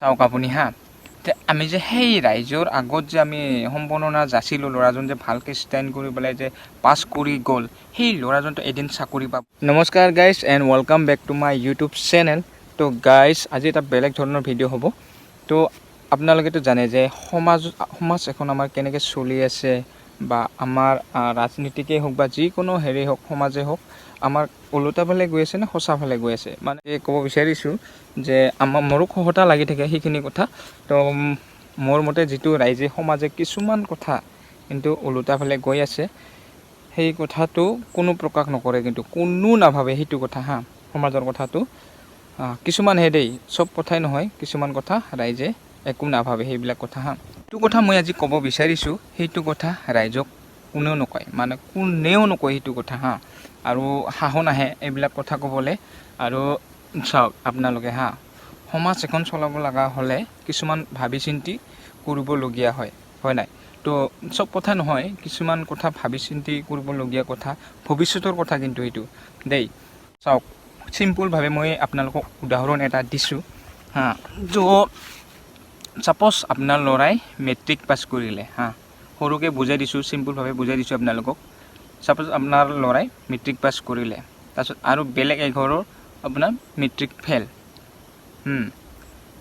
চাওক আপুনি হা আমি যে সেই ৰাইজৰ আগত যে আমি সম্বৰ্ধনা যাচিলোঁ ল'ৰাজন যে ভালকৈ ষ্টেণ্ড কৰি পেলাই যে পাছ কৰি গ'ল, সেই ল'ৰাজনটো এদিন চাকৰি পাব। নমস্কাৰ guys and welcome back to my YouTube channel. তো গাইজ আজি এটা বেলেগ ধৰণৰ ভিডিঅ' হ'ব। তো আপোনালোকেতো জানে যে সমাজ এখন আমাৰ কেনেকৈ চলি আছে, বা আমাৰ ৰাজনীতিকেই হওক বা যিকোনো হেৰি হওক, সমাজে হওক, আমাৰ ওলোটা ফালে গৈ আছে নে সঁচা ফালে গৈ আছে, মানে ক'ব বিচাৰিছোঁ যে মোৰো খহটা লাগি থাকে সেইখিনি কথা। তো মোৰ মতে যিটো ৰাইজে সমাজে কিছুমান কথা কিন্তু ওলোটা ফালে গৈ আছে, সেই কথাটো কোনো প্ৰকাশ নকৰে, কিন্তু কোনো নাভাবে সেইটো কথা হা। সমাজৰ কথাটো কিছুমানহে দেই, চব কথাই নহয়, কিছুমান কথা ৰাইজে একো নাভাবে সেইবিলাক কথা হা। সেইটো কথা মই আজি ক'ব বিচাৰিছোঁ, সেইটো কথা ৰাইজক কোনেও নকয়, মানে কোনেও নকয় সেইটো কথা হা। আৰু সাহো নাহে এইবিলাক কথা ক'বলৈ। আৰু চাওক আপোনালোকে হা, সমাজ এখন চলাব লগা হ'লে কিছুমান ভাবি চিন্তি কৰিবলগীয়া হয় নাই? তো চব কথা নহয়, কিছুমান কথা ভাবি চিন্তি কৰিবলগীয়া কথা, ভৱিষ্যতৰ কথা কিন্তু এইটো দেই। চাওক চিম্পুলভাৱে মই আপোনালোকক উদাহৰণ এটা দিছোঁ হা। ছাপ'জ আপোনাৰ ল'ৰাই মেট্ৰিক পাছ কৰিলে হা, সৰুকৈ বুজাই দিছোঁ, চিম্পুলভাৱে বুজাই দিছোঁ আপোনালোকক। ছাপ'জ আপোনাৰ ল'ৰাই মেট্ৰিক পাছ কৰিলে, তাৰপিছত আৰু বেলেগ এঘৰৰ আপোনাৰ মেট্ৰিক ফেইল।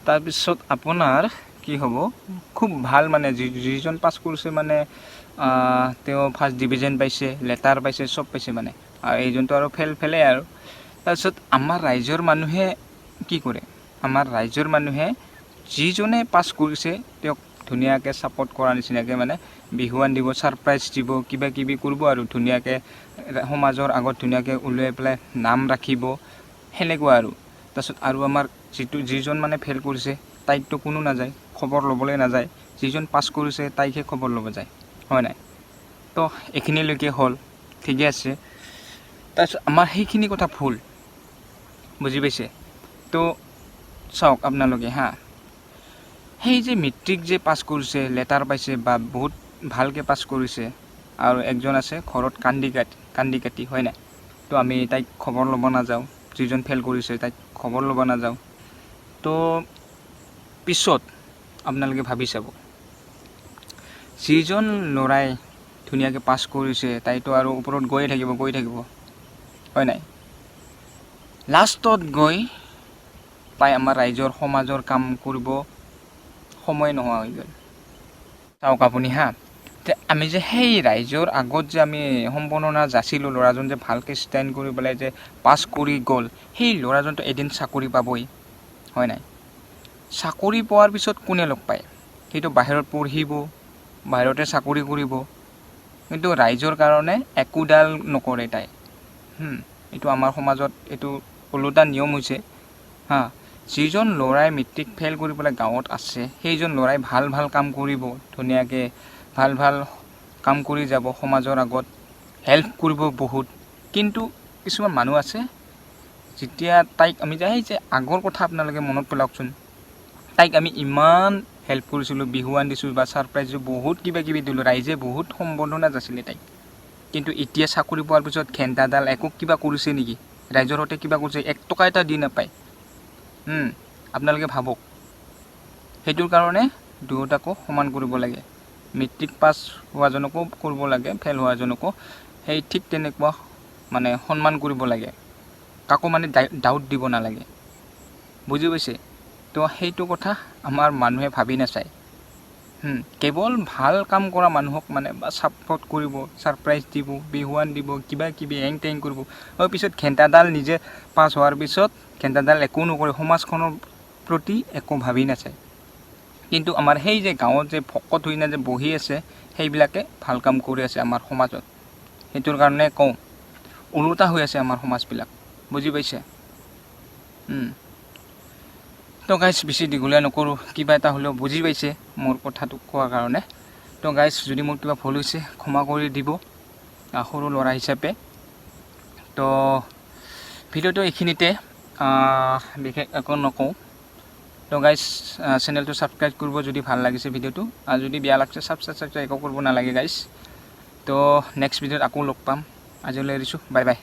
তাৰপিছত আপোনাৰ কি হ'ব, খুব ভাল মানে যিজন পাছ কৰিছে মানে তেওঁ ফাৰ্ষ্ট ডিভিজন পাইছে, লেটাৰ পাইছে, চব পাইছে মানে, আৰু এইজনটো আৰু ফেইলেই আৰু। তাৰপিছত আমাৰ ৰাইজৰ মানুহে কি কৰে, আমাৰ ৰাইজৰ মানুহে যিজনে পাছ কৰিছে তেওঁক ধুনীয়াকৈ ছাপৰ্ট কৰাৰ নিচিনাকৈ মানে বিহুৱান দিব, ছাৰপ্ৰাইজ দিব, কিবা কিবি কৰিব আৰু ধুনীয়াকৈ সমাজৰ আগত ধুনীয়াকৈ উলিয়াই পেলাই নাম ৰাখিব, সেনেকুৱা আৰু। তাৰপিছত আৰু আমাৰ যিজন মানে ফেইল কৰিছে তাইকতো কোনো নাযায়, খবৰ ল'বলৈ নাযায়, যিজন পাছ কৰিছে তাইকহে খবৰ ল'ব যায়, হয় নাই? তো এইখিনিলৈকে হ'ল, ঠিকে আছে। তাৰপিছত আমাৰ সেইখিনি কথা ভুল, বুজি পাইছে? তো চাওক আপোনালোকে হা, সেই যে মেট্ৰিক যে পাছ কৰিছে, লেটাৰ পাইছে বা বহুত ভালকৈ পাছ কৰিছে, আৰু একজন আছে ঘৰত কান্দি কাটি হয় নাই? তো আমি তাইক খবৰ ল'ব নাযাওঁ, যিজন ফেইল কৰিছে তাইক খবৰ ল'ব নাযাওঁ। তো পিছত আপোনালোকে ভাবি চাব, যিজন ল'ৰাই ধুনীয়াকৈ পাছ কৰিছে তাইতো আৰু ওপৰত গৈয়ে থাকিব হয় নাই? লাষ্টত গৈ তাই আমাৰ ৰাইজৰ সমাজৰ কাম কৰিব সময় নোহোৱা হৈ গ'ল। চাওক আপুনি হা, আমি যে সেই ৰাইজৰ আগত যে আমি সম্বৰ্ধনা যাচিলোঁ ল'ৰাজন যে ভালকৈ ষ্টেণ্ড কৰি পেলাই যে পাছ কৰি গ'ল, সেই ল'ৰাজনটো এদিন চাকৰি পাবই, হয় নাই? চাকৰি পোৱাৰ পিছত কোনে লগ পায়? সেইটো বাহিৰত পঢ়িব, বাহিৰতে চাকৰি কৰিব, কিন্তু ৰাইজৰ কাৰণে একোডাল নকৰে তাই। এইটো আমাৰ সমাজত এইটো ওলোটা নিয়ম হৈছে হা। যিজন ল'ৰাই মেট্ৰিক ফেইল কৰি পেলাই গাঁৱত আছে, সেইজন ল'ৰাই ভাল ভাল কাম কৰিব, ধুনীয়াকৈ ভাল ভাল কাম কৰি যাব, সমাজৰ আগত হেল্প কৰিব বহুত। কিন্তু কিছুমান মানুহ আছে, যেতিয়া তাইক আমি যে আগৰ কথা আপোনালোকে মনত পেলাওকচোন, তাইক আমি ইমান হেল্প কৰিছিলোঁ, বিহুৱান দিছোঁ বা ছাৰপ্ৰাইজ দিছোঁ, বহুত কিবা কিবি দিলোঁ, ৰাইজে বহুত সম্বৰ্ধনা যাচিলে তাইক। কিন্তু এতিয়া চাকৰি পোৱাৰ পিছত ঘেণ্টাডাল একো কিবা কৰিছে নেকি? ৰাইজৰ সৈতে কিবা কৰিছে? 1 টকা এটা দি নাপায়। আপোনালোকে ভাবক। সেইটোৰ কাৰণে দুয়োটাকো সমান কৰিব লাগে, মেট্ৰিক পাছ হোৱাজনকো কৰিব লাগে, ফেইল হোৱাজনকো সেই ঠিক তেনেকুৱা মানে সন্মান কৰিব লাগে, কাকো মানে ডাউট দিব নালাগে, বুজি পাইছে? তো সেইটো কথা আমাৰ মানুহে ভাবি নাচায়। কেৱল ভাল কাম কৰা মানুহক মানে বা ছাপৰ্ট কৰিব, ছাৰপ্ৰাইজ দিব, বিহুৱান দিব, কিবা কিবি এং টেং কৰিব, পিছত ঘেণ্টাডাল নিজে পাছ হোৱাৰ পিছত ঘেণ্টাডাল একো নকৰে, সমাজখনৰ প্ৰতি একো ভাবি নাচায়। কিন্তু আমাৰ সেই যে গাঁৱত যে ভকত হৈ যে বহি আছে, সেইবিলাকে ভাল কাম কৰি আছে আমাৰ সমাজত। সেইটোৰ কাৰণে কওঁ, ওলোটা হৈ আছে আমাৰ সমাজবিলাক, বুজি পাইছে? তো গাইজ বেছি দীঘলীয়া নকৰোঁ, কিবা এটা হ'লেও বুজি পাইছে মোৰ কথাটো কোৱাৰ কাৰণে। তো গাইজ যদি মোৰ কিবা ভুল হৈছে ক্ষমা কৰি দিব সৰু ল'ৰা হিচাপে। তো ভিডিঅ'টো এইখিনিতে, বিশেষ একো নকওঁ। তো গাইজ চেনেলটো ছাবস্ক্ৰাইব কৰিব যদি ভাল লাগিছে ভিডিঅ'টো, আৰু যদি বেয়া লাগিছে ছাবস্ক্ৰাইব একো কৰিব নালাগে গাইজ। তো নেক্সট ভিডিঅ'ত আকৌ লগ পাম, আজিলৈ এৰিছোঁ, বাই বাই।